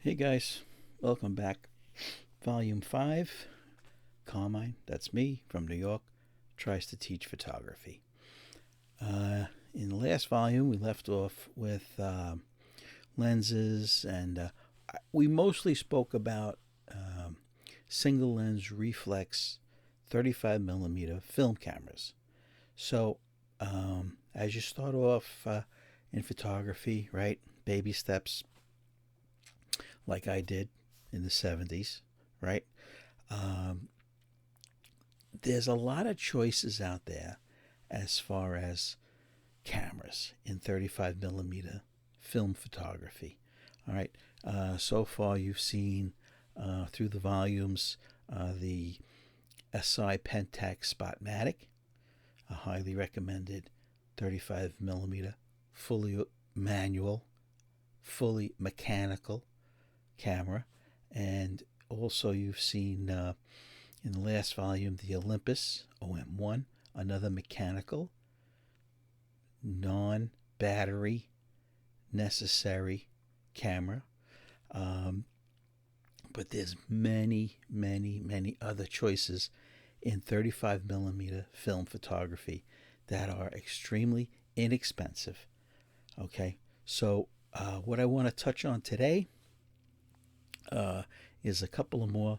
Hey guys, welcome back. Volume 5, Carmine, that's me from New York, tries to teach photography. In the last volume, we left off with lenses, and we mostly spoke about single lens reflex 35 millimeter film cameras. So, as you start off in photography, right, baby steps, like I did in the 70s, right? Um, there's a lot of choices out there as far as cameras in 35 millimeter film photography. All right. So far, you've seen through the volumes the SI Pentax Spotmatic, a highly recommended 35 millimeter fully manual, fully mechanical camera. And also you've seen in the last volume the Olympus OM1, another mechanical, non-battery necessary camera. But there's many other choices in 35 millimeter film photography that are extremely inexpensive. Okay, so what I want to touch on today is a couple of more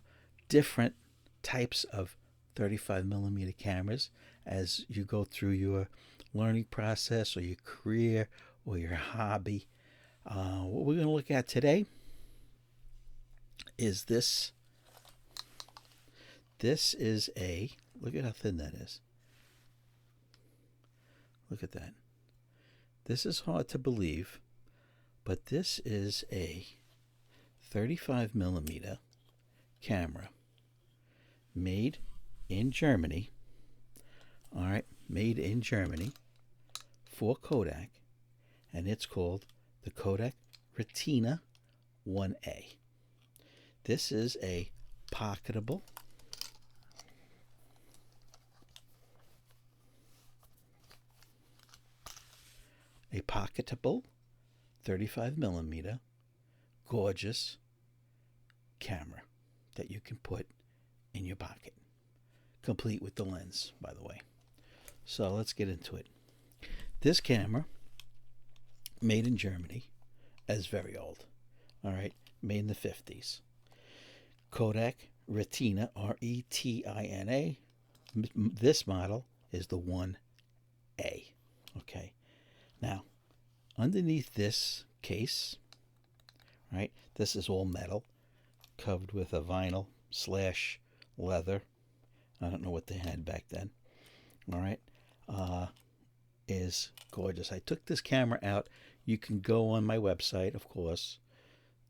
different types of 35 millimeter cameras as you go through your learning process or your career or your hobby. What we're going to look at today is this. This is a, look at how thin that is. Look at that. This is hard to believe, but this is a 35 millimeter camera made in Germany. All right, made in Germany for Kodak, and it's called the Kodak Retina 1A. This is a pocketable a pocketable 35 millimeter gorgeous camera that you can put in your pocket, complete with the lens, by the way. So let's get into it. This camera, made in Germany, is very old. All right, made in the 50s. Kodak Retina, Retina. This model is the 1A. Okay, now underneath this case, right, this is all metal, covered with a vinyl slash leather. I don't know what they had back then. All right, is gorgeous. I took this camera out. You can go on my website, of course,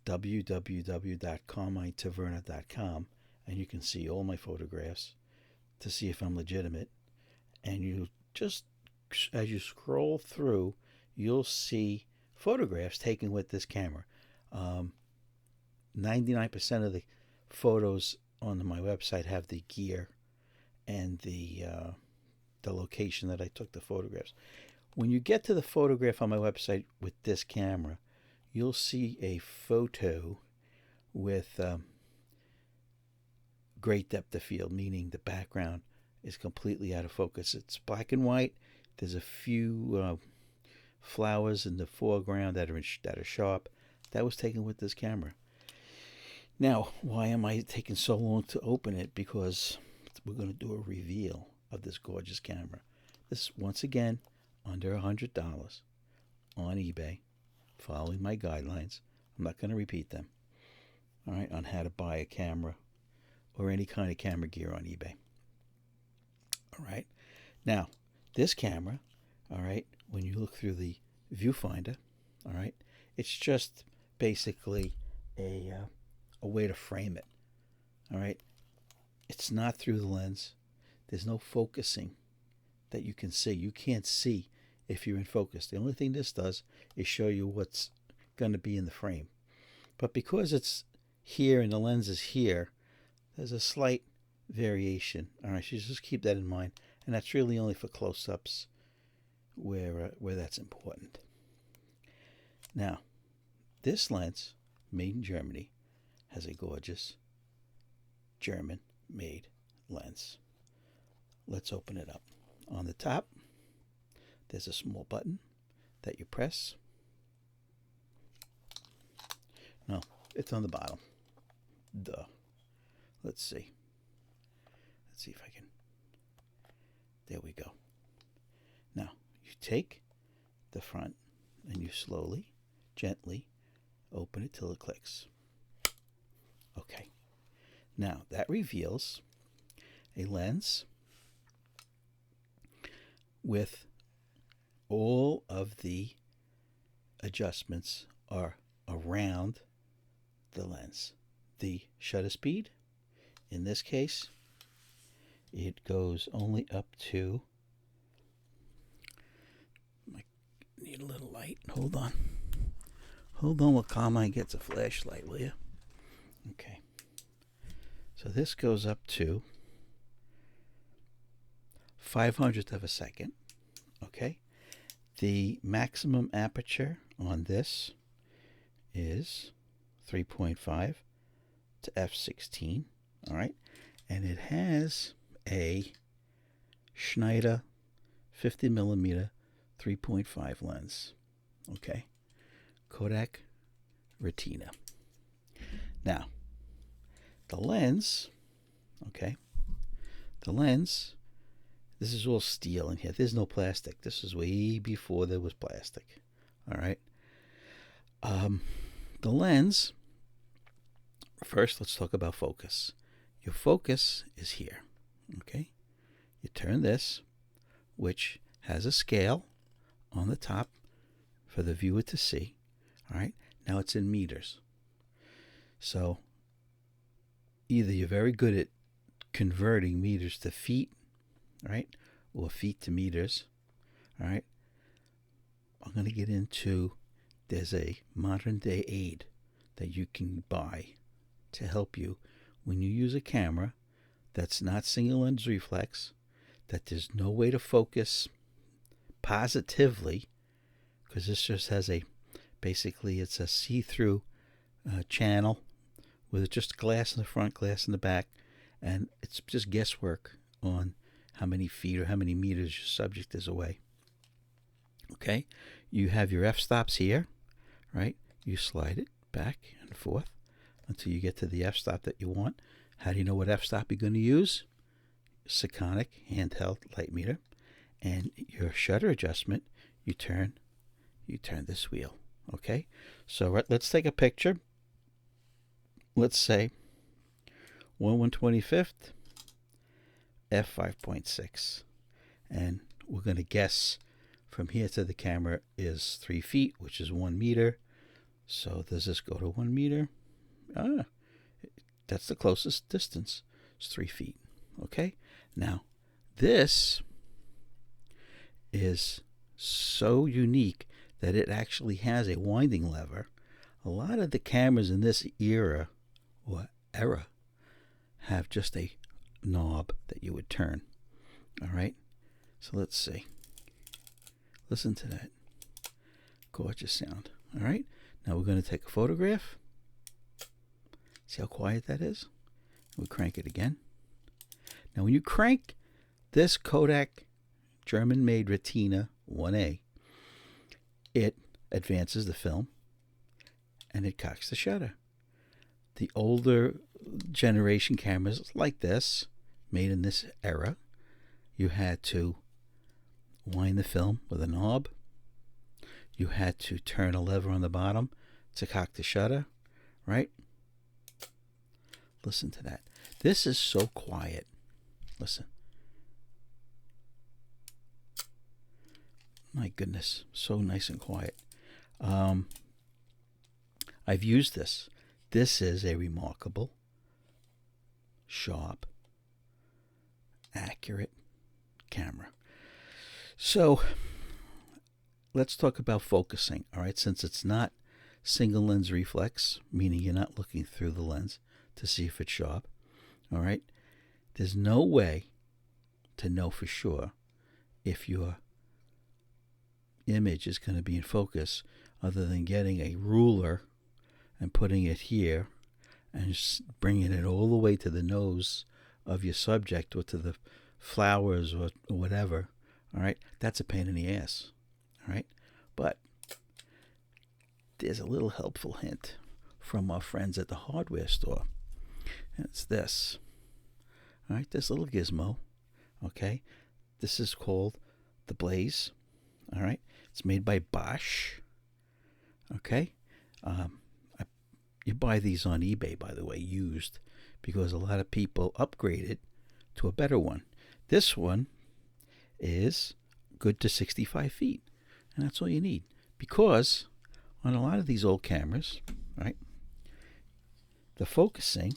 www.carminetaverna.com, and you can see all my photographs to see if I'm legitimate. And you just, as you scroll through, you'll see photographs taken with this camera. 99% of the photos on my website have the gear and the location that I took the photographs. When you get to the photograph on my website with this camera, you'll see a photo with great depth of field, meaning the background is completely out of focus. It's black and white. There's a few flowers in the foreground that are sharp. That was taken with this camera. Now, why am I taking so long to open it? Because we're going to do a reveal of this gorgeous camera. This is, once again, under $100 on eBay, following my guidelines. I'm not going to repeat them, all right, on how to buy a camera or any kind of camera gear on eBay. All right. Now, this camera, all right, when you look through the viewfinder, all right, it's just basically a way to frame it. All right. It's not through the lens. There's no focusing that you can see. You can't see if you're in focus. The only thing this does is show you what's going to be in the frame. But because it's here and the lens is here, there's a slight variation. All right, so just keep that in mind. And that's really only for close-ups where that's important. Now, this lens, made in Germany, has a gorgeous German-made lens. Let's open it up. On the top, there's a small button that you press. No, it's on the bottom. Duh. Let's see. Let's see if I can. There we go. Now, you take the front and you slowly, gently open it till it clicks. Okay. Now, that reveals a lens with all of the adjustments are around the lens. The shutter speed, in this case, it goes only up to, I need a little light. Hold on. Hold on while Carmine gets a flashlight, will you? Okay. So this goes up to 500th of a second. Okay. The maximum aperture on this is 3.5 to f16. All right. And it has a Schneider 50 millimeter 3.5 lens. Okay. Kodak Retina. Now, the lens, okay, the lens, this is all steel in here. There's no plastic. This is way before there was plastic. All right. The lens, first let's talk about focus. Your focus is here. Okay. You turn this, which has a scale on the top for the viewer to see. All right. Now it's in meters. So either you're very good at converting meters to feet, right, or feet to meters. All right. I'm going to get into, there's a modern day aid that you can buy to help you when you use a camera that's not single lens reflex, that there's no way to focus positively, because this just has a, basically it's a see-through channel with just glass in the front, glass in the back, and it's just guesswork on how many feet or how many meters your subject is away. Okay, you have your f-stops here, right? You slide it back and forth until you get to the f-stop that you want. How do you know what f-stop you're going to use? Sekonic handheld light meter. And your shutter adjustment, you turn this wheel. Okay, so let's take a picture. Let's say 1/125th f5.6, and we're going to guess from here to the camera is 3 feet, which is 1 meter. So does this go to 1 meter? That's the closest distance. It's 3 feet. Okay, now this is so unique that it actually has a winding lever. A lot of the cameras in this era have just a knob that you would turn. All right, so let's see. Listen to that gorgeous sound. All right, now we're going to take a photograph. See how quiet that is? We'll crank it again. Now when you crank this Kodak German-made Retina 1A, it advances the film and it cocks the shutter. The older generation cameras like this, made in this era, you had to wind the film with a knob. You had to turn a lever on the bottom to cock the shutter, right? Listen to that. This is so quiet. Listen. My goodness, so nice and quiet. I've used this. This is a remarkable, sharp, accurate camera. So let's talk about focusing. All right, since it's not single lens reflex, meaning you're not looking through the lens to see if it's sharp. All right, there's no way to know for sure if your image is going to be in focus other than getting a ruler and putting it here and bringing it all the way to the nose of your subject or to the flowers or whatever, all right, that's a pain in the ass, all right? But there's a little helpful hint from our friends at the hardware store. And it's this, all right, this little gizmo, okay? This is called the Blaze, all right? It's made by Bosch, okay? You buy these on eBay, by the way, used, because a lot of people upgrade it to a better one. This one is good to 65 feet, and that's all you need, because on a lot of these old cameras, right, the focusing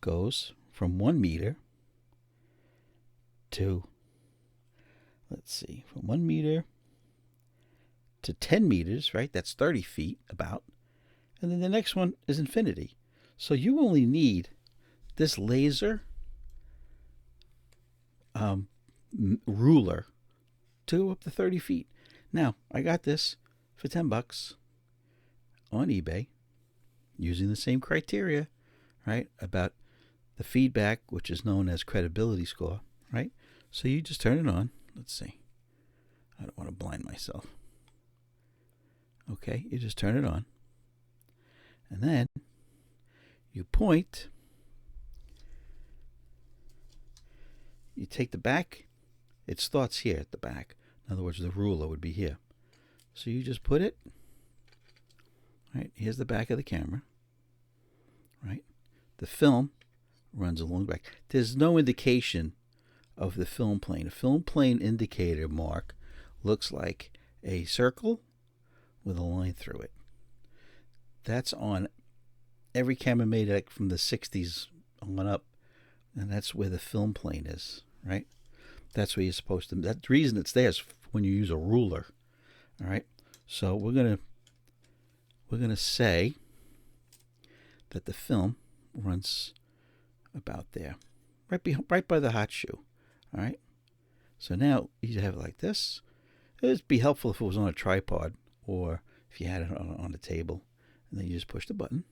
goes from 1 meter to, let's see, from 1 meter to 10 meters, right? That's 30 feet about. And then the next one is infinity. So you only need this laser ruler to go up to 30 feet. Now, I got this for $10 on eBay using the same criteria, right, about the feedback, which is known as credibility score, right? So you just turn it on. Let's see. I don't want to blind myself. Okay, you just turn it on. And then you point. You take the back. It starts here at the back. In other words, the ruler would be here. So you just put it. Right, here's the back of the camera. Right, the film runs along the back. There's no indication of the film plane. A film plane indicator mark looks like a circle with a line through it. That's on every camera made like from the 60s on up, and that's where the film plane is, right? That's where you're supposed to. That's the reason it's there is when you use a ruler, all right? So we're gonna say that the film runs about there, right by the hot shoe, all right? So now you have it like this. It'd be helpful if it was on a tripod or if you had it on a table. And then you just push the button.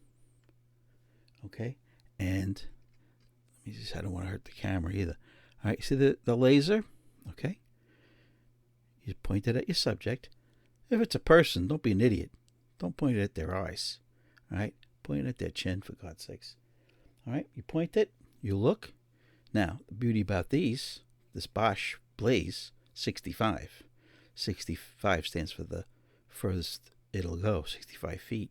Okay. And I don't want to hurt the camera either. All right. See the laser? Okay. You point it at your subject. If it's a person, don't be an idiot. Don't point it at their eyes. All right. Point it at their chin, for God's sakes. All right. You point it. You look. Now, the beauty about this Bosch Blaze 65. 65 stands for the furthest it'll go, 65 feet.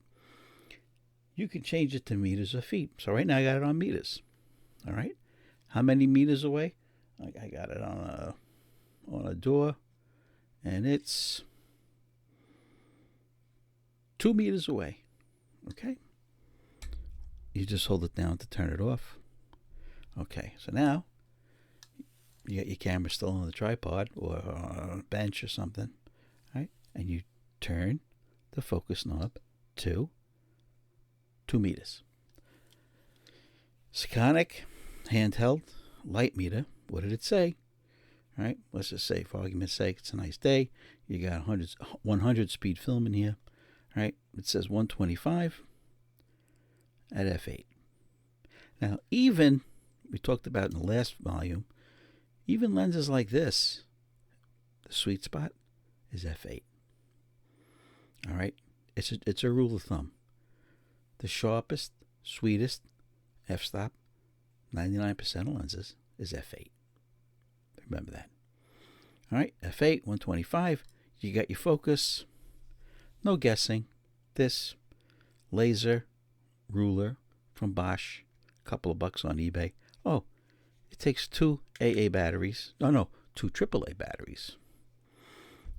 You can change it to meters or feet. So right now I got it on meters. All right. How many meters away? I got it on a door, and it's 2 meters away. Okay. You just hold it down to turn it off. Okay. So now you got your camera still on the tripod or on a bench or something, right? And you turn the focus knob to 2 meters. Sekonic handheld light meter. What did it say? All right, let's just say, for argument's sake, it's a nice day. You got 100 speed film in here. All right, it says 125 at f8. Now, even we talked about in the last volume, even lenses like this, the sweet spot is f8. All right, it's a rule of thumb. The sharpest, sweetest f-stop, 99% of lenses, is f8. Remember that. All right, f8, 125. You got your focus. No guessing. This laser ruler from Bosch, a couple of bucks on eBay. Oh, it takes 2 AA batteries. No, 2 AAA batteries.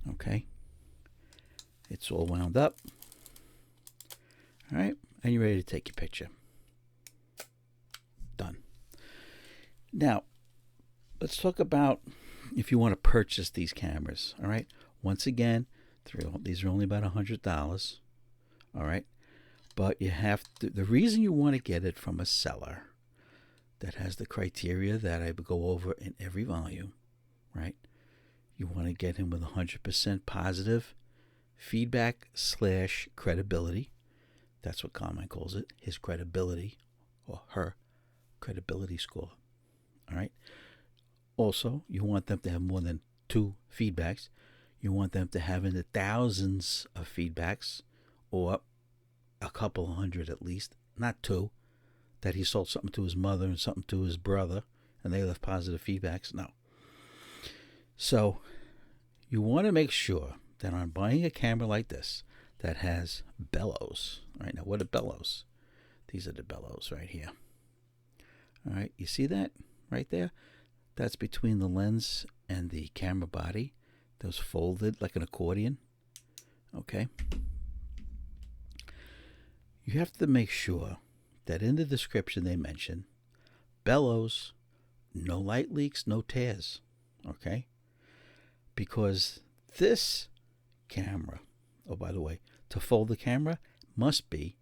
Okay. It's all wound up. All right, and you're ready to take your picture. Done. Now, let's talk about if you want to purchase these cameras. All right. Once again, these are only about $100. All right. But you have to, the reason you want to get it from a seller that has the criteria that I go over in every volume, right? You want to get him with 100% positive feedback / credibility. That's what Carmine calls it, his credibility or her credibility score. All right. Also, you want them to have more than 2 feedbacks. You want them to have in the thousands of feedbacks, or a couple hundred at least, not 2, that he sold something to his mother and something to his brother and they left positive feedbacks. No. So you want to make sure that on buying a camera like this that has bellows, right? Now, what are bellows? These are the bellows right here. All right, you see that right there? That's between the lens and the camera body. Those folded like an accordion. Okay. You have to make sure that in the description they mention bellows, no light leaks, no tears. Okay? Because this camera, oh, by the way, to fold the camera must be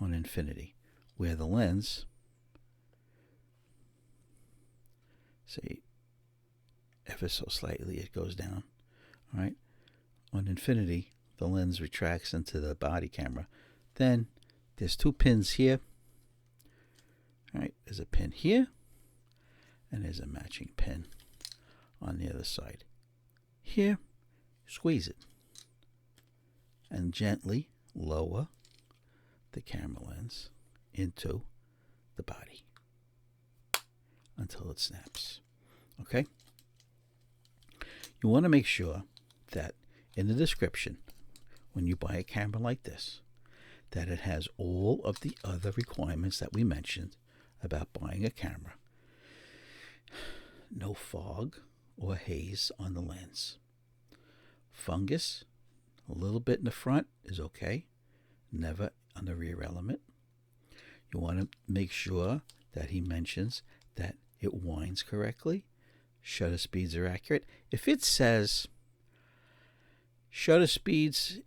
on infinity, where the lens, see, ever so slightly it goes down. All right? On infinity, the lens retracts into the body camera. Then there's 2 pins here. All right, there's a pin here, and there's a matching pin on the other side. Here, squeeze it, and gently lower the camera lens into the body until it snaps. Okay? You want to make sure that in the description, when you buy a camera like this, that it has all of the other requirements that we mentioned about buying a camera. No fog or haze on the lens. Fungus, a little bit in the front is okay, never on the rear element. You want to make sure that he mentions that it winds correctly, shutter speeds are accurate. If it says shutter speeds,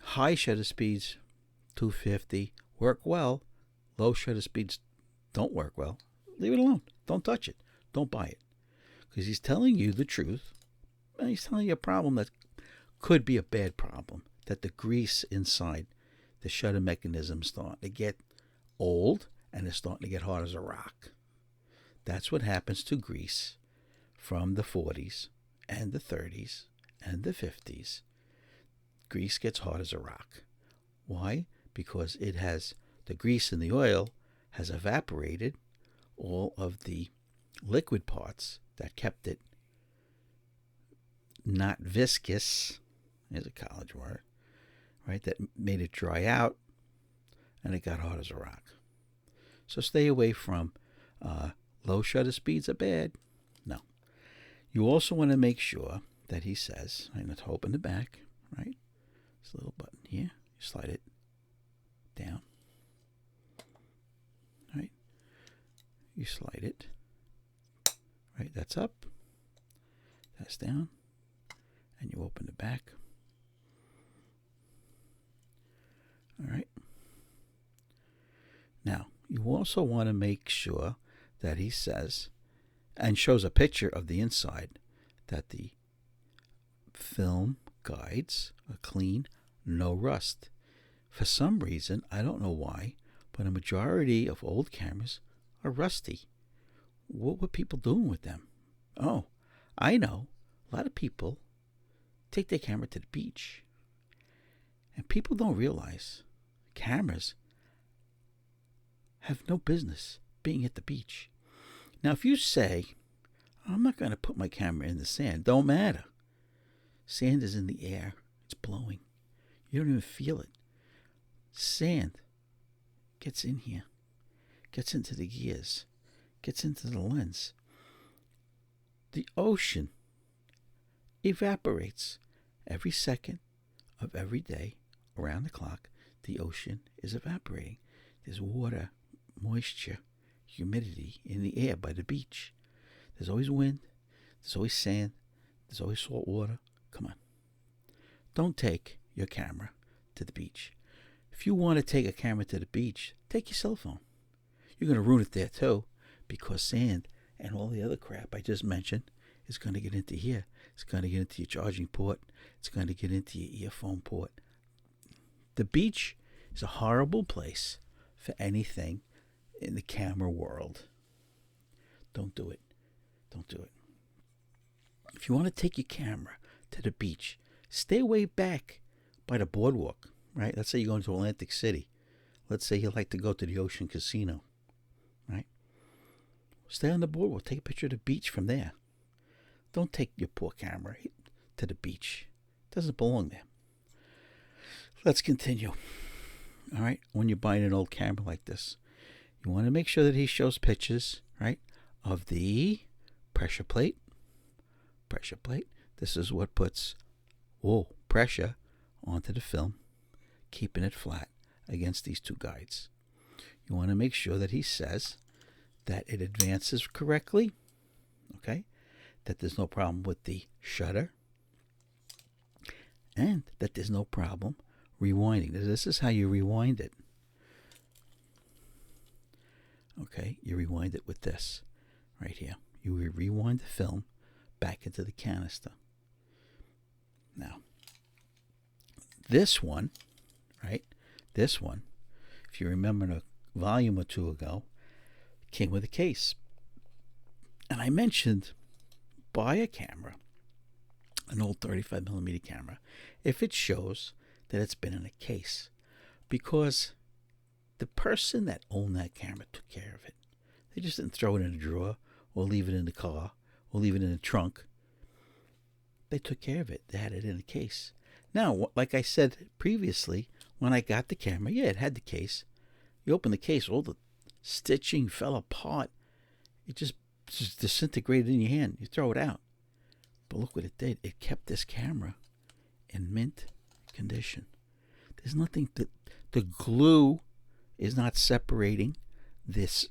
high shutter speeds, 250, work well, low shutter speeds don't work well, leave it alone. Don't touch it. Don't buy it. Because he's telling you the truth. And he's telling you a problem that could be a bad problem, that the grease inside the shutter mechanism is starting to get old and it's starting to get hard as a rock. That's what happens to grease from the 40s and the 30s and the 50s. Grease gets hard as a rock. Why? Because it has, the grease in the oil has evaporated all of the liquid parts that kept it not viscous, is a college word, right? That made it dry out and it got hard as a rock. So stay away from low shutter speeds are bad. No. You also want to make sure that he says, I'm going to open the back, right? This little button here, you slide it down, right? You slide it, right? That's up, that's down, and you open the back. All right. Now, you also want to make sure that he says, and shows a picture of the inside, that the film guides are clean, no rust. For some reason, I don't know why, but a majority of old cameras are rusty. What were people doing with them? Oh, I know. A lot of people take their camera to the beach. And people don't realize cameras have no business being at the beach. Now, if you say, I'm not going to put my camera in the sand, don't matter. Sand is in the air. It's blowing. You don't even feel it. Sand gets in here, gets into the gears, gets into the lens. The ocean evaporates every second of every day around the clock. The ocean is evaporating. There's water, moisture, humidity in the air by the beach. There's always wind. There's always sand. There's always salt water. Come on. Don't take your camera to the beach. If you want to take a camera to the beach, take your cell phone. You're going to ruin it there too, because sand and all the other crap I just mentioned is going to get into here. It's going to get into your charging port. It's going to get into your earphone port. The beach is a horrible place for anything in the camera world. Don't do it. Don't do it. If you want to take your camera to the beach, stay way back by the boardwalk, right? Let's say you're going to Atlantic City. Let's say you like to go to the Ocean Casino, right? Stay on the boardwalk. Take a picture of the beach from there. Don't take your poor camera to the beach. It doesn't belong there. Let's continue. All right? When you're buying an old camera like this, you want to make sure that he shows pictures, right, of the pressure plate. Pressure plate. This is what puts pressure onto the film, keeping it flat against these two guides. You want to make sure that he says that it advances correctly, okay, that there's no problem with the shutter, and that there's no problem rewinding. This is how you rewind it. Okay, you rewind it with this right here. You rewind the film back into the canister. Now, this one, right, this one, if you remember a volume or two ago, came with a case. And I mentioned buy a camera, an old 35mm camera, if it shows that it's been in a case, because the person that owned that camera took care of it. They just didn't throw it in a drawer or leave it in the car or leave it in the trunk. They took care of it. They had it in a case. Now, like I said previously, when I got the camera, yeah, it had the case. You open the case, all the stitching fell apart. It just disintegrated in your hand. You throw it out. But look what it did. It kept this camera in mint condition. There's nothing that the glue is not separating this,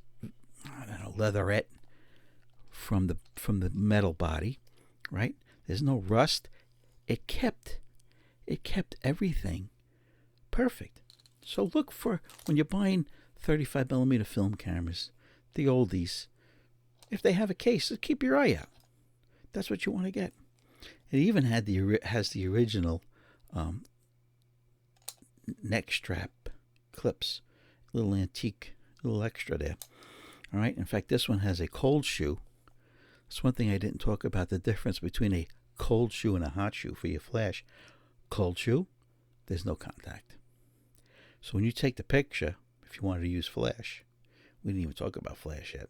I don't know, leatherette from the metal body, right? There's no rust. It kept everything perfect. So look for, when you're buying 35mm film cameras, the oldies, if they have a case, keep your eye out. That's what you want to get. It even has the original neck strap clips, little antique, little extra there. All right. In fact, this one has a cold shoe. That's one thing I didn't talk about, the difference between a cold shoe and a hot shoe for your flash. Cold shoe, there's no contact. So when you take the picture, if you wanted to use flash, we didn't even talk about flash yet.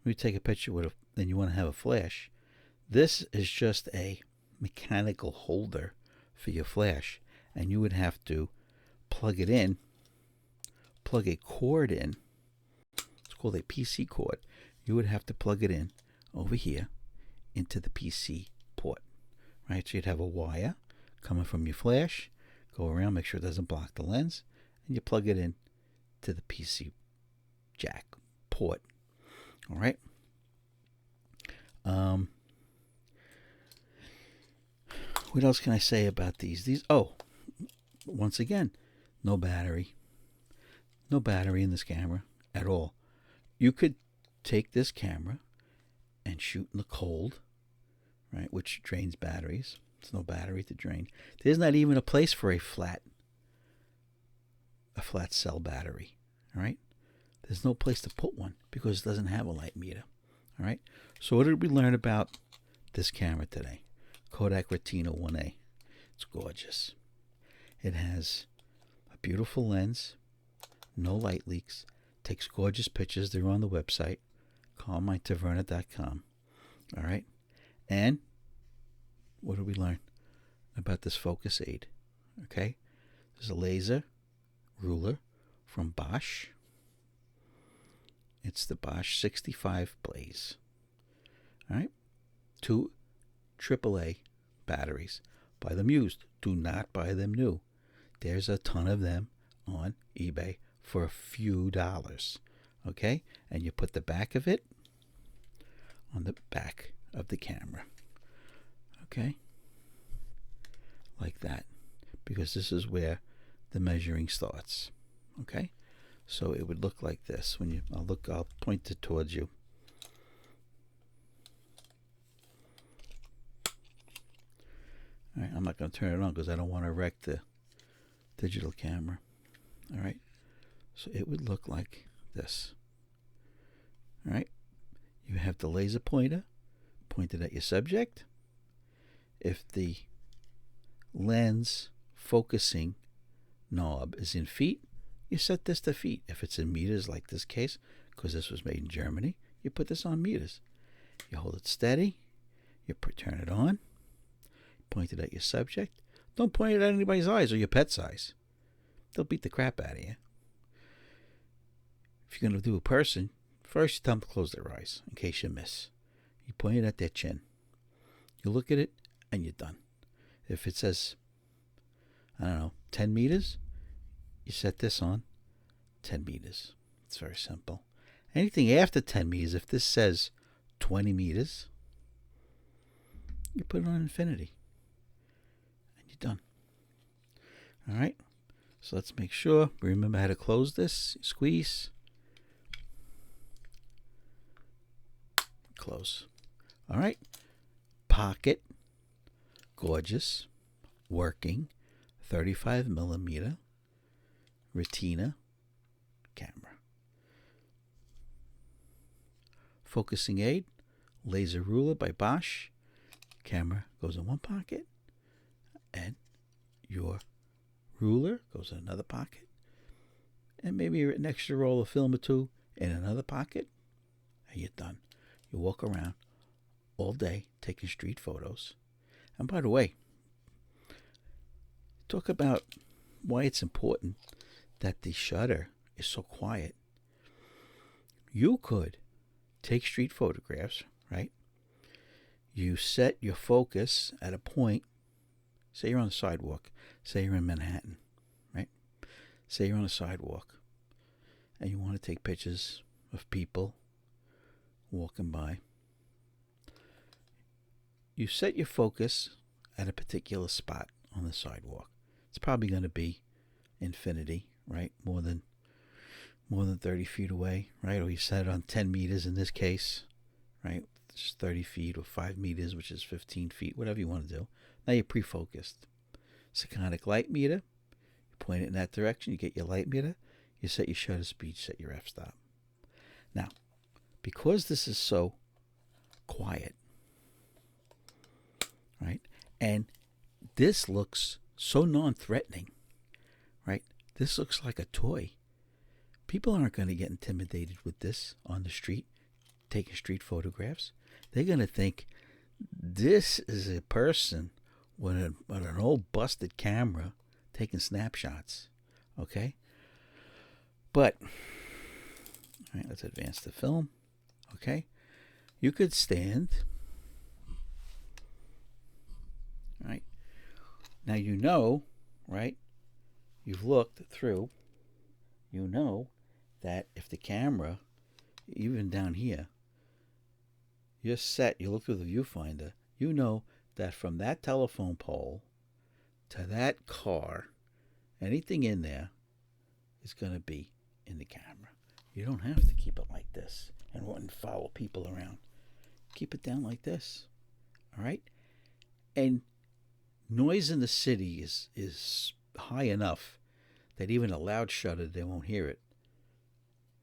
When you take a picture with then you want to have a flash, this is just a mechanical holder for your flash, and you would have to plug it in, plug a cord in. It's called a PC cord. You would have to plug it in over here into the PC port, right? So you'd have a wire coming from your flash, go around, make sure it doesn't block the lens, and you plug it in to the PC jack port. All right. What else can I say about these? Once again, no battery. No battery in this camera at all. You could take this camera and shoot in the cold, right, which drains batteries. There's no battery to drain. There's not even a place for a flat cell battery, all right? There's no place to put one because it doesn't have a light meter, all right? So what did we learn about this camera today? Kodak Retina 1A. It's gorgeous. It has a beautiful lens, no light leaks, takes gorgeous pictures. They're on the website, CarmineTaverna.com, all right? And what did we learn about this focus aid? Okay, there's a laser ruler from Bosch. It's the Bosch 65 Blaze. All right, 2 AAA batteries. Buy them used. Do not buy them new. There's a ton of them on eBay for a few dollars. Okay, and you put the back of it on the back of the camera. Okay, like that, because this is where the measuring starts. Okay, so it would look like this when you. I'll point it towards you. All right, I'm not going to turn it on because I don't want to wreck the digital camera. All right. So it would look like this. All right. You have the laser pointer pointed at your subject. If the lens focusing knob is in feet, you set this to feet. If it's in meters, like this case, because this was made in Germany, you put this on meters. You hold it steady. You turn it on. Point it at your subject. Don't point it at anybody's eyes or your pet's eyes. They'll beat the crap out of you. If you're going to do a person, first you tell them to close their eyes in case you miss. You point it at their chin. You look at it and you're done. If it says, I don't know, 10 meters, you set this on 10 meters. It's very simple. Anything after 10 meters, if this says 20 meters, you put it on infinity. And you're done. All right. So let's make sure we remember how to close this. Squeeze. Close. All right. Pocket. Gorgeous. Working. 35 millimeter. Retina. Camera. Focusing aid. Laser ruler by Bosch. Camera goes in one pocket. And your ruler goes in another pocket. And maybe an extra roll of film or two in another pocket. And you're done. You walk around all day taking street photos. And by the way, talk about why it's important that the shutter is so quiet. You could take street photographs, right? You set your focus at a point. Say you're on the sidewalk. Say you're in Manhattan, right? Say you're on a sidewalk and you want to take pictures of people walking by. You set your focus at a particular spot on the sidewalk. It's probably going to be infinity, right? More than 30 feet away, right? Or you set it on 10 meters in this case, right? It's 30 feet or 5 meters, which is 15 feet, whatever you want to do. Now you're pre-focused. Sekonic light meter. You point it in that direction. You get your light meter. You set your shutter speed, set your f-stop. Now, because this is so quiet, right? And this looks so non-threatening, right? This looks like a toy. People aren't going to get intimidated with this on the street, taking street photographs. They're going to think this is a person with an old busted camera taking snapshots, okay? But, all right, let's advance the film, okay? You could stand, all right? Now you know, right? You've looked through. You know that if the camera, even down here, you're set, you look through the viewfinder, you know that from that telephone pole to that car, anything in there is going to be in the camera. You don't have to keep it like this and follow people around. Keep it down like this. All right? And noise in the city is high enough that even a loud shutter, they won't hear it.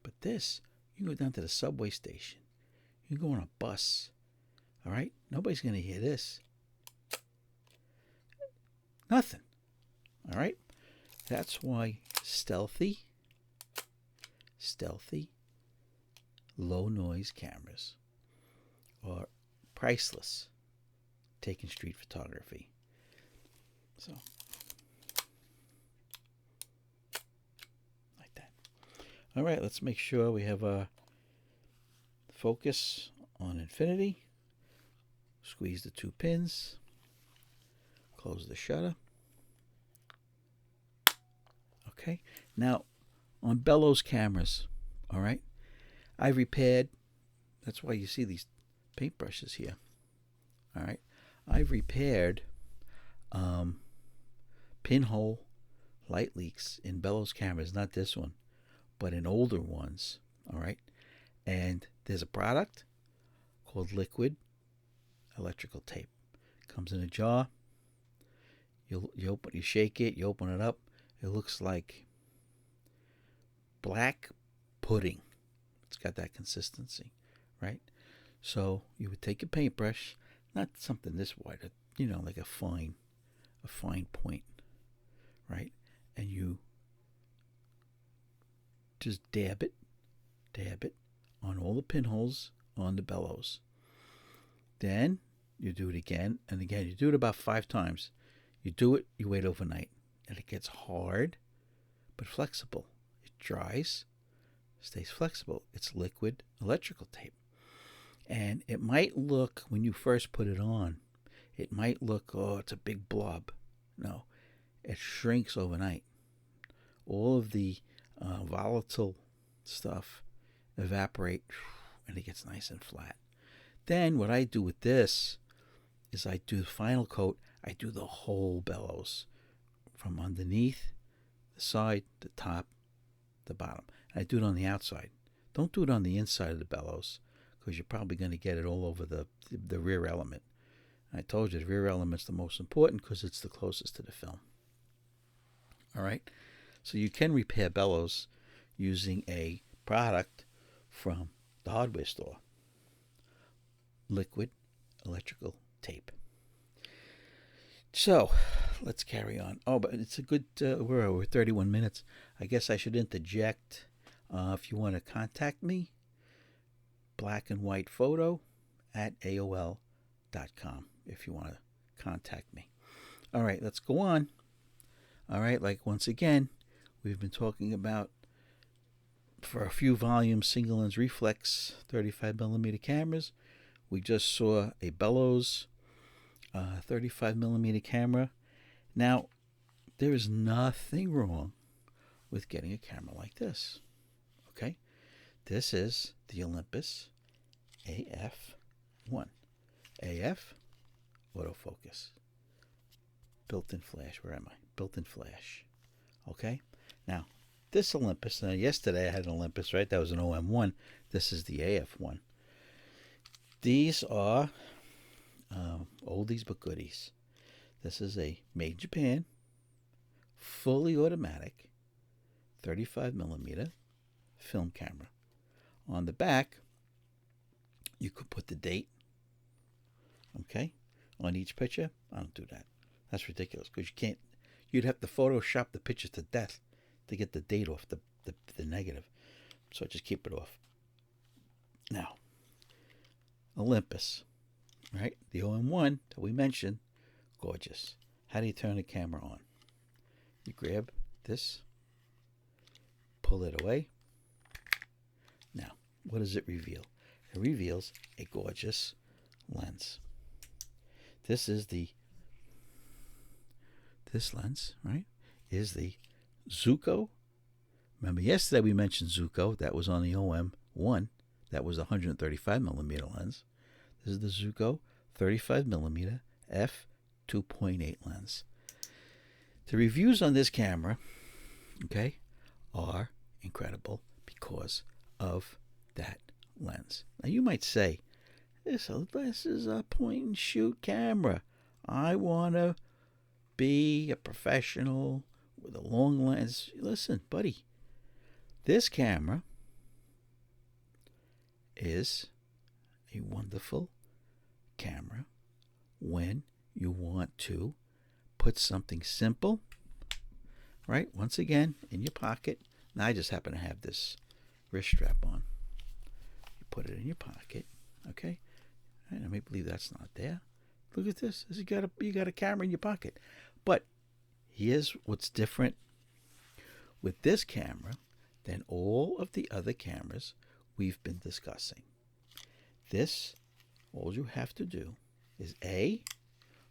But this, you can go down to the subway station. You can go on a bus. All right? Nobody's going to hear this. Nothing. All right? That's why stealthy, low noise cameras are priceless taking street photography. So, like that. All right, let's make sure we have a focus on infinity. Squeeze the two pins. Close the shutter. Okay, now on bellows cameras, all right, I repaired, that's why you see these paintbrushes here, all right, I've repaired pinhole light leaks in bellows cameras, not this one, but in older ones, all right, and there's a product called liquid electrical tape. Comes in a jar. You shake it, you open it up. It looks like black pudding. It's got that consistency, right? So you would take a paintbrush, not something this wide, like a fine point, right? And you just dab it on all the pinholes on the bellows. Then you do it again and again. You do it about 5 times. You do it, you wait overnight, and it gets hard but flexible. It dries, stays flexible. It's liquid electrical tape. And it might look, when you first put it on, it might look, oh, it's a big blob. No, it shrinks overnight. All of the volatile stuff evaporate, and it gets nice and flat. Then what I do with this is I do the final coat. I do the whole bellows from underneath, the side, the top, the bottom. I do it on the outside. Don't do it on the inside of the bellows, because you're probably going to get it all over the rear element. I told you the rear element's the most important because it's the closest to the film. All right? So you can repair bellows using a product from the hardware store. Liquid electrical tape. So let's carry on. Oh, but it's a good, we're over 31 minutes. I guess I should interject. If you want to contact me, blackandwhitephoto@aol.com if you want to contact me. All right, let's go on. All right, like once again, we've been talking about, for a few volumes, single lens reflex 35mm cameras. We just saw a bellows 35mm camera. Now, there is nothing wrong with getting a camera like this. Okay? This is the Olympus Af1. AF, autofocus. Built-in flash. Where am I? Built-in flash. Okay? Now, this Olympus, yesterday I had an Olympus, right? That was an OM1. This is the AF1. These are oldies but goodies. This is a made in Japan, fully automatic, 35mm film camera. On the back, you could put the date, okay, on each picture. I don't do that. That's ridiculous, because you'd have to Photoshop the picture to death to get the date off the negative. So just keep it off. Now, Olympus, right? The OM1 that we mentioned, gorgeous. How do you turn the camera on? You grab this, pull it away. Now, what does it reveal? It reveals a gorgeous lens. This lens, right, is the Zuko. Remember yesterday we mentioned Zuko. That was on the OM1. That was a 135mm lens. This is the Zuko 35mm f2.8 lens. The reviews on this camera, okay, are incredible because of that lens. Now you might say, this is a point and shoot camera. I want to be a professional with a long lens. Listen, buddy, this camera is a wonderful camera when you want to put something simple, right, once again, in your pocket. Now I just happen to have this wrist strap on. You put it in your pocket, okay? And I may believe that's not there. Look at this. You got a camera in your pocket. But here's what's different with this camera than all of the other cameras we've been discussing. This, all you have to do is A,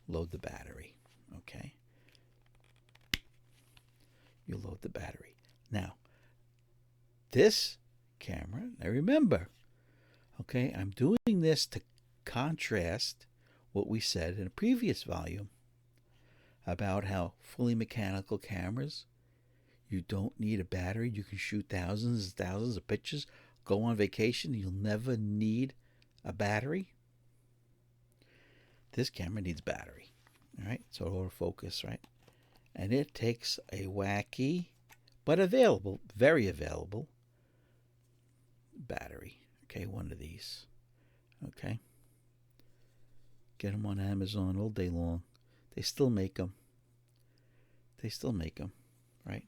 load the battery, okay? You load the battery. Now, this camera, now remember, okay, I'm doing this to contrast what we said in a previous volume about how fully mechanical cameras, you don't need a battery. You can shoot thousands and thousands of pictures, go on vacation, you'll never need a battery. This camera needs battery, all right? So autofocus, right? And it takes a wacky but available, very available battery. Okay, one of these. Okay. Get them on Amazon all day long. They still make them. They still make them, right?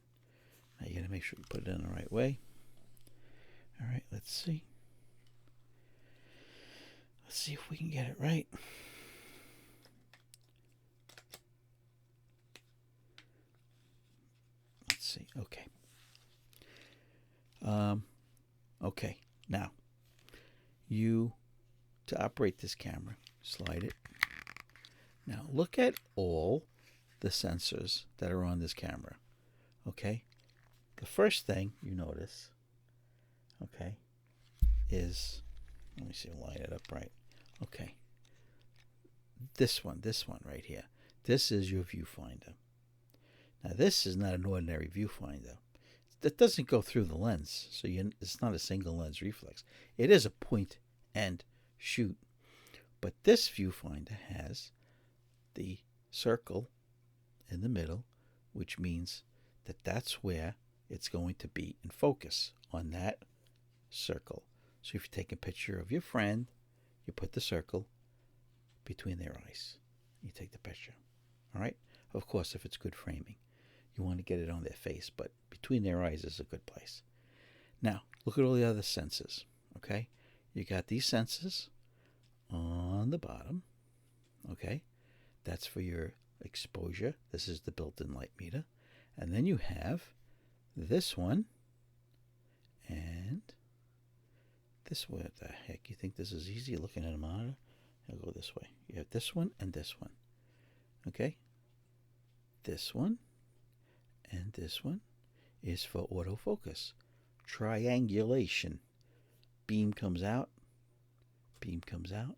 Now you got to make sure you put it in the right way. All right, let's see. Let's see if we can get it right. Let's see. Okay. Okay. Now, to operate this camera, slide it. Now, look at all the sensors that are on this camera. Okay. The first thing you notice, okay, is, let me see, line it up right. Okay. This one right here. This is your viewfinder. Now, this is not an ordinary viewfinder. That doesn't go through the lens, so it's not a single lens reflex. It is a point and shoot. But this viewfinder has the circle in the middle, which means that that's where it's going to be in focus, on that circle. So if you take a picture of your friend, you put the circle between their eyes. You take the picture. All right? Of course, if it's good framing, you want to get it on their face, but between their eyes is a good place. Now, look at all the other sensors. Okay? You got these sensors on the bottom. Okay? That's for your exposure. This is the built-in light meter. And then you have this one and this one. What the heck? You think this is easy looking at a monitor? I'll go this way. You have this one and this one. Okay? This one and this one is for autofocus. Triangulation. Beam comes out. Beam comes out.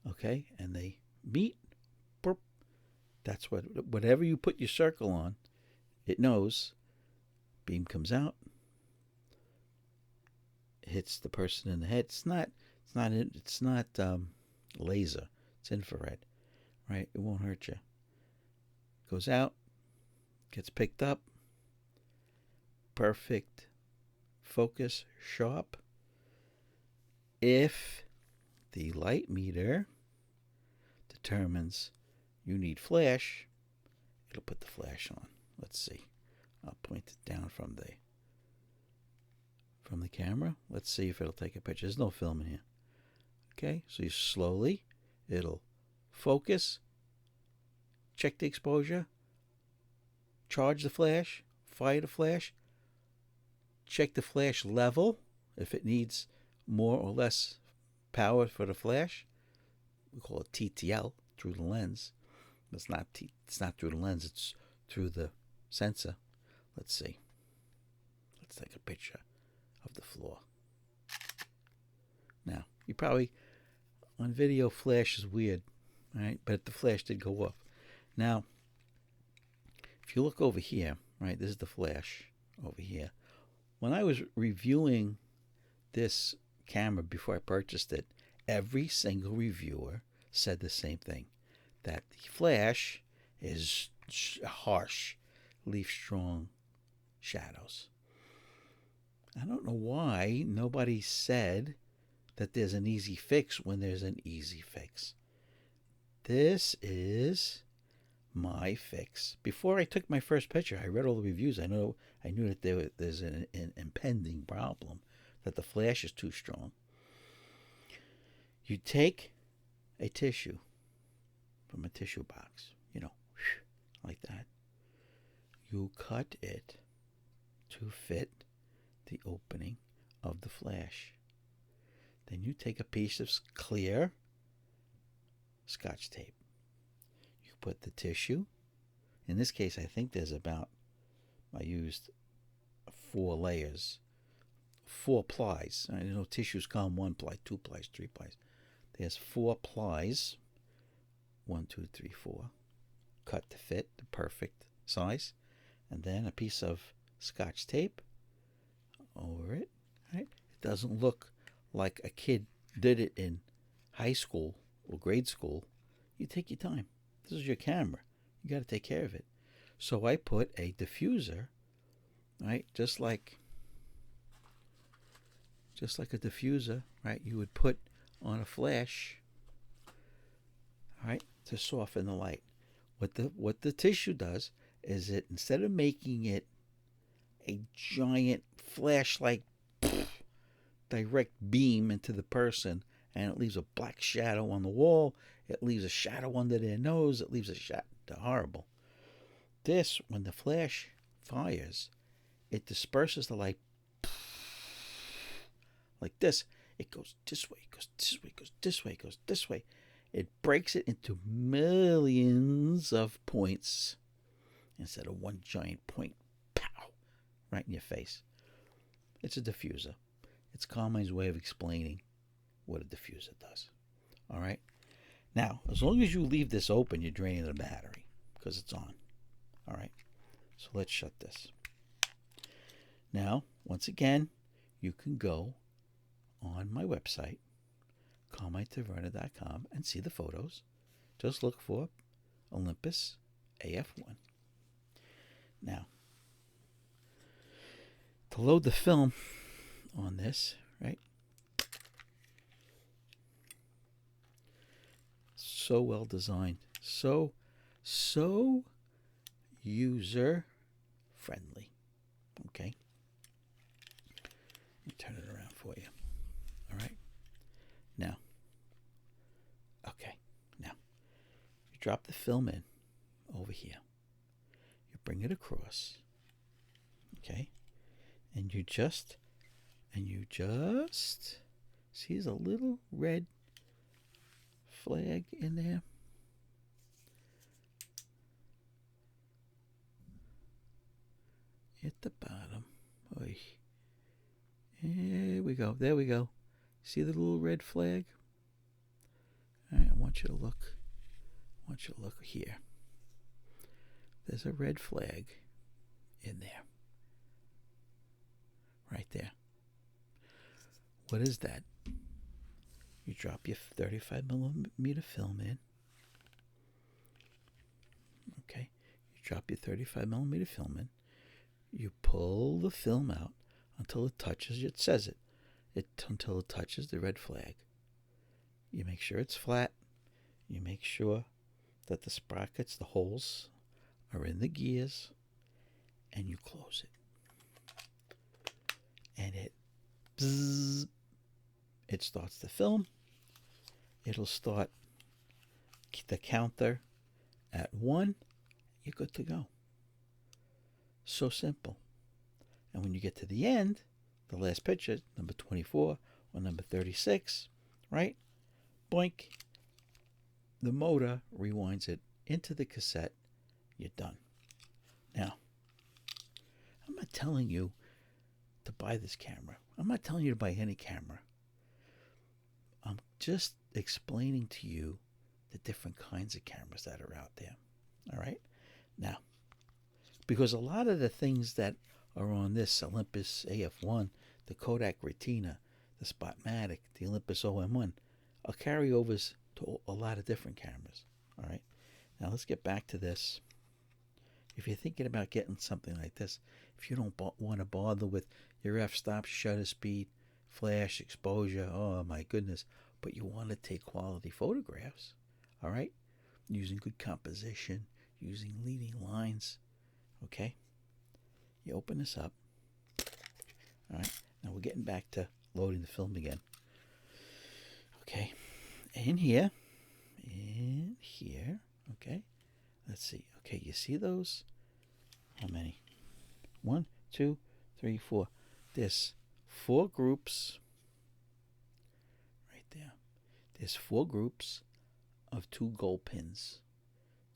Okay? And they meet. Burp. That's whatever you put your circle on, it knows. Beam comes out. Hits the person in the head. It's not laser. It's infrared. Right? It won't hurt you. Goes out. Gets picked up. Perfect focus, sharp. If the light meter determines you need flash, it'll put the flash on. Let's see. I'll point it down from the camera. Let's see if it'll take a picture. There's no film in here. Okay, so you slowly, it'll focus, check the exposure, charge the flash, fire the flash, check the flash level, if it needs more or less power for the flash. We call it TTL, through the lens. It's not through the lens, it's through the sensor. Let's see. Let's take a picture of the floor. Now, you probably, on video, flash is weird, right? But the flash did go off. Now, if you look over here, right, this is the flash over here. When I was reviewing this camera before I purchased it, every single reviewer said the same thing, that the flash is harsh, leaves strong shadows. I don't know why nobody said that there's an easy fix when there's an easy fix. This is my fix. Before I took my first picture, I read all the reviews. I knew that there's an impending problem, that the flash is too strong. You take a tissue from a tissue box, like that. You cut it to fit the opening of the flash. Then you take a piece of clear Scotch tape. You put the tissue. In this case, I think I used 4 layers, 4 plies. I know tissues come 1 ply, 2 plies, 3 plies. There's 4 plies. 1, 2, 3, 4. Cut to fit the perfect size. And then a piece of Scotch tape over it. Right? It doesn't look like a kid did it in high school or grade school. You take your time. This is your camera. You got to take care of it. So I put a diffuser right? Just like a diffuser, right? You would put on a flash, right, to soften the light. What the tissue does is it, instead of making it a giant flashlight direct beam into the person, and it leaves a black shadow on the wall, it leaves a shadow under their nose, it leaves a shadow. Horrible. This, when the flash fires, it disperses the light like this. It goes this way, goes this way, goes this way, goes this way. It breaks it into millions of points instead of one giant point. Pow! Right in your face. It's a diffuser. It's Carmine's way of explaining what a diffuser does. All right? Now, as long as you leave this open, you're draining the battery because it's on. All right? So let's shut this. Now, once again, you can go on my website, CarmineTaverna.com, and see the photos. Just look for Olympus Af1. Now, to load the film on this, right? So well designed. So user friendly. Okay? Let me turn it around for you. All right? Now, okay. Now, you drop the film in over here. You bring it across. Okay? And you just see there's a little red flag in there. At the bottom. Oy. There we go. There we go. See the little red flag? All right, I want you to look. I want you to look here. There's a red flag in there. Right there. What is that? You drop your 35 millimeter film in. Okay. You drop your 35 millimeter film in. You pull the film out until it touches, it says until it touches the red flag. You make sure it's flat. You make sure that the sprockets, the holes, are in the gears, and you close it. And it starts the film. It'll start the counter at 1. You're good to go. So simple. And when you get to the end, the last picture, number 24 or number 36, right? Boink. The motor rewinds it into the cassette. You're done. Now, I'm not telling you to buy this camera. I'm not telling you to buy any camera. I'm just explaining to you the different kinds of cameras that are out there. All right? Now, because a lot of the things that are on this Olympus Af1, the Kodak Retina, the Spotmatic, the Olympus OM1, are carryovers to a lot of different cameras. All right? Now, let's get back to this. If you're thinking about getting something like this, if you don't want to bother with your f-stop, shutter speed, flash, exposure, oh my goodness, but you want to take quality photographs, all right, using good composition, using leading lines, okay, you open this up. All right, now we're getting back to loading the film again. Okay, in here, okay, let's see. Okay, you see those? How many? 1, 2, 3, 4. There's 4 groups right there. There's 4 groups of 2 gold pins.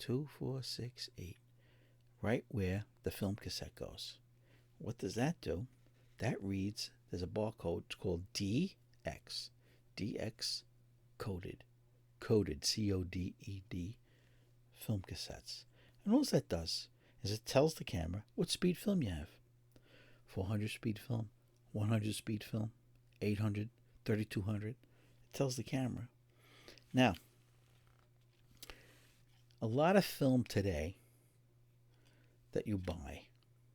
2, 4, 6, 8. Right where the film cassette goes. What does that do? That reads, there's a barcode called DX. DX coded. Coded, C-O-D-E-D, film cassettes. And all that does is it tells the camera what speed film you have. 400 speed film, 100 speed film, 800, 3200. It tells the camera. Now, a lot of film today that you buy,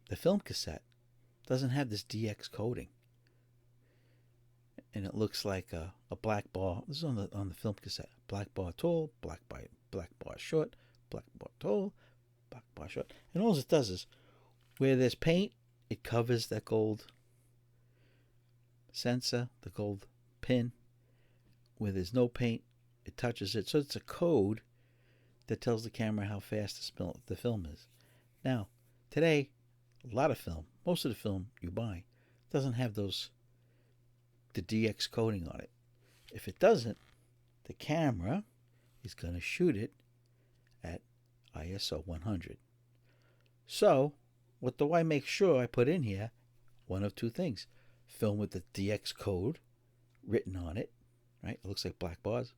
the film cassette doesn't have this DX coding. And it looks like a black bar. This is on the film cassette. Black bar tall, black bar short, black bar tall, black bar short. And all it does is, where there's paint, it covers that gold sensor, the gold pin. Where there's no paint, it touches it. So it's a code that tells the camera how fast the film is. Now, today, a lot of film, most of the film you buy, doesn't have the DX coding on it. If it doesn't, the camera is going to shoot it at ISO 100. So, what do I make sure I put in here? One of two things. Film with the DX code written on it, right? It looks like black bars.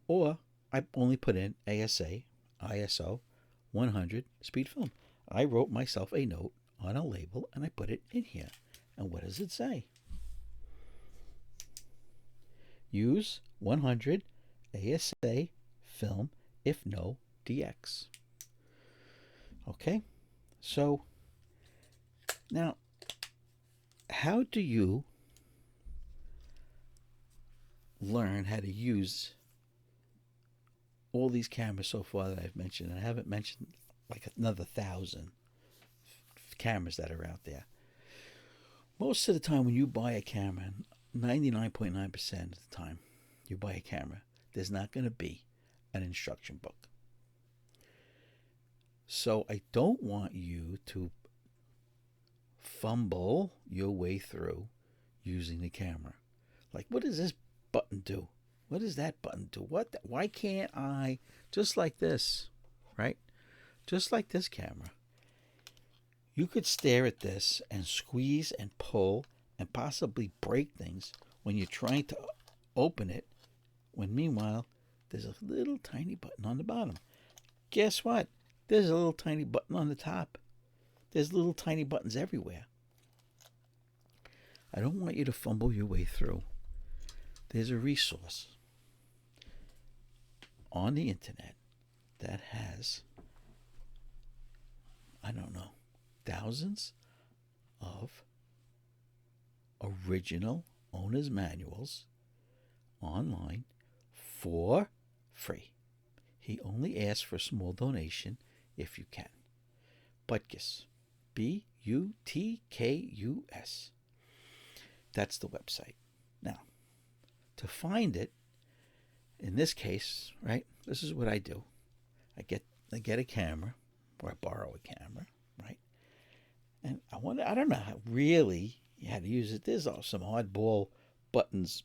Or I only put in ISO 100 speed film. I wrote myself a note on a label and I put it in here. And what does it say? Use 100 ASA film if no DX. Okay, so now how do you learn how to use all these cameras so far that I've mentioned? And I haven't mentioned like another 1,000 cameras that are out there. Most of the time when you buy a camera, 99.9% of the time you buy a camera, there's not going to be an instruction book. So I don't want you to fumble your way through using the camera. Like, what does this button do? What does that button do? Why can't I, just like this, right? Just like this camera. You could stare at this and squeeze and pull and possibly break things when you're trying to open it, when meanwhile there's a little tiny button on the bottom. Guess what? There's a little tiny button on the top. There's little tiny buttons everywhere. I don't want you to fumble your way through. There's a resource on the internet that has, I don't know, thousands of original owner's manuals online for free. He only asks for a small donation if you can. Butkus, Butkus. That's the website. Now, to find it, in this case, right, this is what I do. I get a camera, or I borrow a camera, right? And I don't know how really how to use it. There's some oddball buttons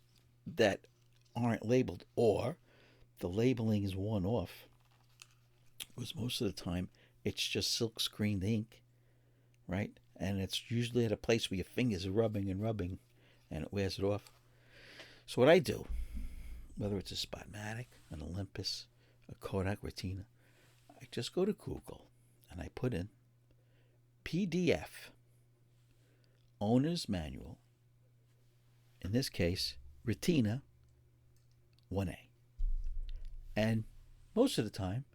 that aren't labeled, or the labeling is worn off. Because most of the time it's just silk screened ink, right? And it's usually at a place where your fingers are rubbing and it wears it off. So what I do, whether it's a Spotmatic, an Olympus, a Kodak Retina, I just go to Google and I put in PDF owner's manual, in this case Retina 1A, and most of the time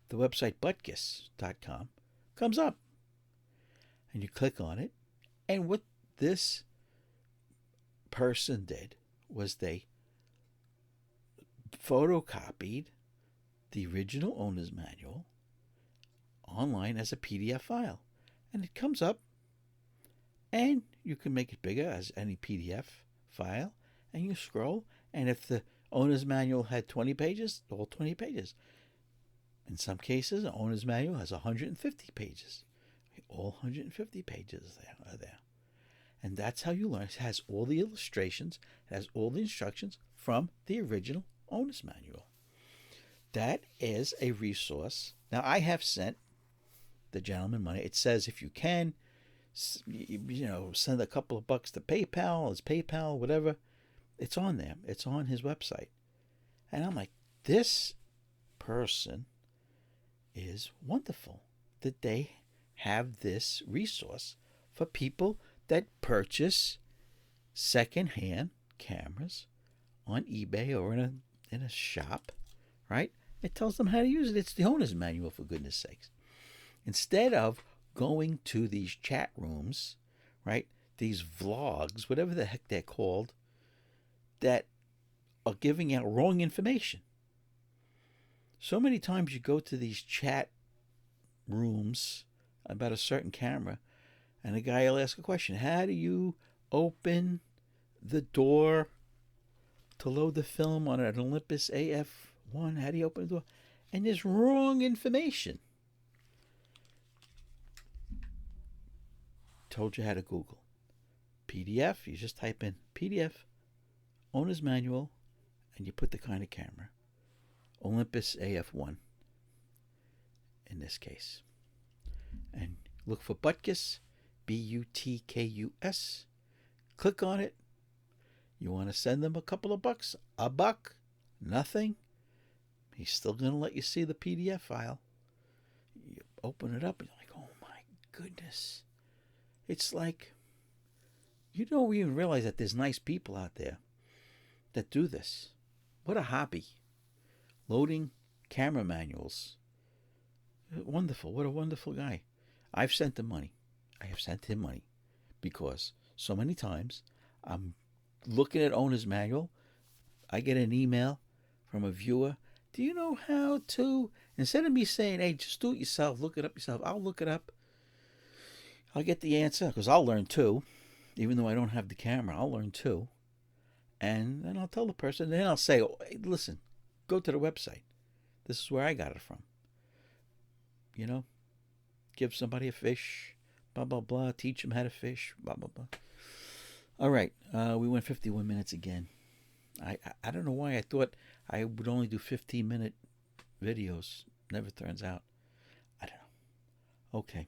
the website butkus.com comes up and you click on it, and what this person did was they photocopied the original owner's manual online as a PDF file, and it comes up, and you can make it bigger as any PDF file, and you scroll, and if the owner's manual had 20 pages, all 20 pages. In some cases, an owner's manual has 150 pages. All 150 pages are there. And that's how you learn. It has all the illustrations, it has all the instructions from the original owner's manual. That is a resource. Now, I have sent the gentleman money. It says if you can, send a couple of bucks to PayPal, his PayPal, whatever. It's on there. It's on his website. And I'm like, this person is wonderful that they have this resource for people that purchase secondhand cameras on eBay or in a shop, right? It tells them how to use it. It's the owner's manual, for goodness sakes. Instead of going to these chat rooms, right? These vlogs, whatever the heck they're called, that are giving out wrong information. So many times you go to these chat rooms about a certain camera, and a guy will ask a question. How do you open the door to load the film on an Olympus Af1? How do you open the door? And there's wrong information. Told you how to Google. PDF, you just type in PDF, owner's manual, and you put the kind of camera. Olympus Af1 in this case. And look for Butkus, Butkus. Click on it. You want to send them a couple of bucks? A buck? Nothing? He's still going to let you see the PDF file. You open it up and you're like, oh my goodness. It's like, you don't even realize that there's nice people out there that do this. What a hobby. Loading camera manuals. Wonderful. What a wonderful guy. I've sent him money. I have sent him money because so many times I'm looking at owner's manual. I get an email from a viewer. Do you know how to? Instead of me saying, hey, just do it yourself, look it up yourself, I'll look it up. I'll get the answer because I'll learn too. Even though I don't have the camera, I'll learn too. And then I'll tell the person, then I'll say, oh, hey, listen, go to the website. This is where I got it from. You know, give somebody a fish, blah, blah, blah, teach them how to fish, blah, blah, blah. All right, we went 51 minutes again. I don't know why I thought I would only do 15-minute videos. Never turns out. I don't know. Okay.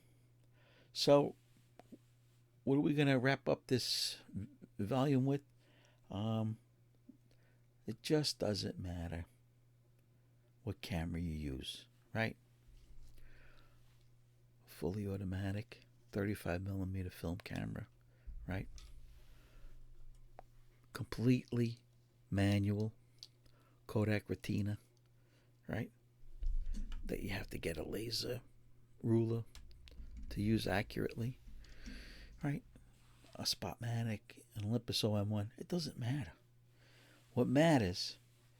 So, what are we going to wrap up this volume with? It just doesn't matter what camera you use, right? Fully automatic, 35mm film camera, right? Completely manual, Kodak Retina, right? That you have to get a laser ruler to use accurately, right? A Spotmatic, an Olympus Af1, it doesn't matter. What matters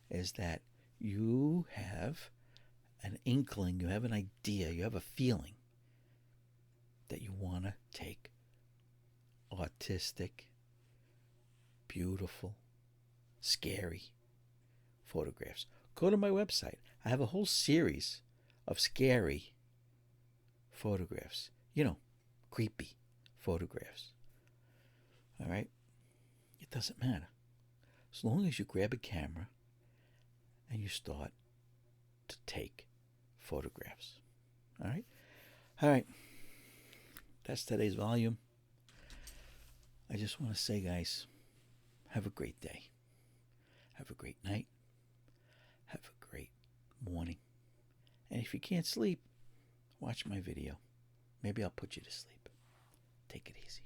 is that you have an inkling, you have an idea, you have a feeling that you want to take artistic, beautiful, scary photographs. Go to my website. I have a whole series of scary photographs. You know, creepy photographs. All right? It doesn't matter. As long as you grab a camera and you start to take photographs. All right? All right. That's today's volume. I just want to say, guys, have a great day. Have a great night. Have a great morning. And if you can't sleep, watch my video. Maybe I'll put you to sleep. Take it easy.